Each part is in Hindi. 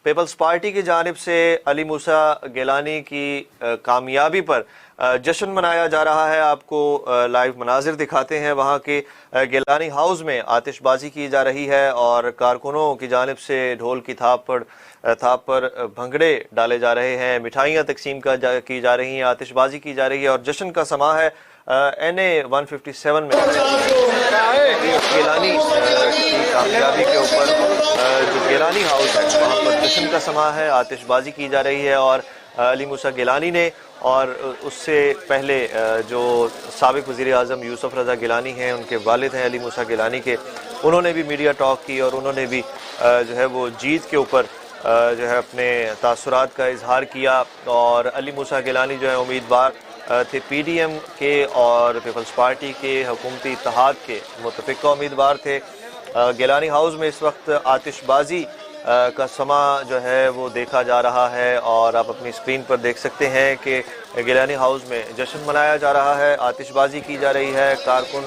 पीपल्स पार्टी की जानिब से अली मूसा गिलानी की कामयाबी पर जश्न मनाया जा रहा है। आपको लाइव मनाजिर दिखाते हैं। वहाँ के गिलानी हाउस में आतिशबाजी की जा रही है और कारकुनों की जानिब से ढोल की थाप पर भंगड़े डाले जा रहे हैं, मिठाइयाँ तकसीम की जा रही हैं, आतिशबाजी की जा रही है और जश्न का समा है। NA 157 में गिलानी की कामयाबी के ऊपर जो गिलानी हाउस है वहाँ पर जश्न का समा है, आतिशबाजी की जा रही है। और अली मूसा गिलानी ने और उससे पहले जो साबिक वज़ीर आज़म यूसुफ रज़ा गिलानी हैं, उनके वालिद हैं अली मूसा गिलानी के, उन्होंने भी मीडिया टॉक की और उन्होंने भी जो है वो जीत के ऊपर जो है अपने तासुरात का इजहार किया। और अली मूसा गिलानी जो है उम्मीदवार थे PDM के और पीपल्स पार्टी के हुकूमती इत्तेहाद के मुतफ़िक़ा उम्मीदवार थे। गिलानी हाउस में इस वक्त आतिशबाजी का समा जो है वो देखा जा रहा है और आप अपनी स्क्रीन पर देख सकते हैं कि गिलानी हाउस में जश्न मनाया जा रहा है, आतिशबाजी की जा रही है, कारकुन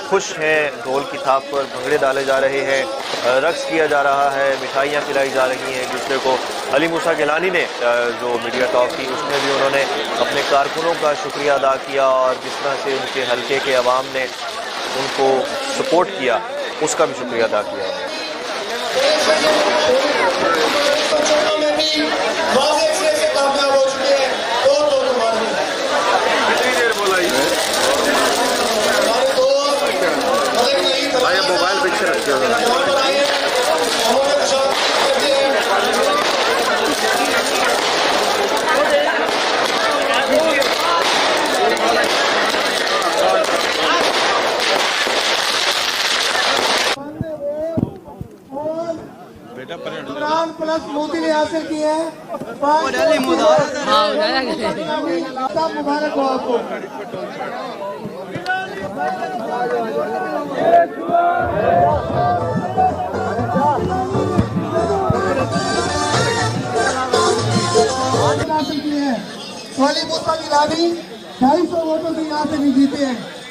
खुश हैं, ढोल की थाप पर भंगड़े डाले जा रहे हैं, रक्स किया जा रहा है, मिठाइयाँ खिलाई जा रही हैं एक दूसरे को। अली मूसा गिलानी ने जो मीडिया टॉक की उसमें भी उन्होंने अपने कारकुनों का शुक्रिया अदा किया और जिस तरह से उनके हल्के के अवाम ने उनको सपोर्ट किया उसका भी शुक्रिया अदा किया। मोबाइल पीछे रखे हुए प्लस मोदी ने हासिल किए हैं। मुबारक हो आपको। हासिल किए हैं। अली मूसा गिलानी 250 वोटों से यहाँ से भी जीते हैं।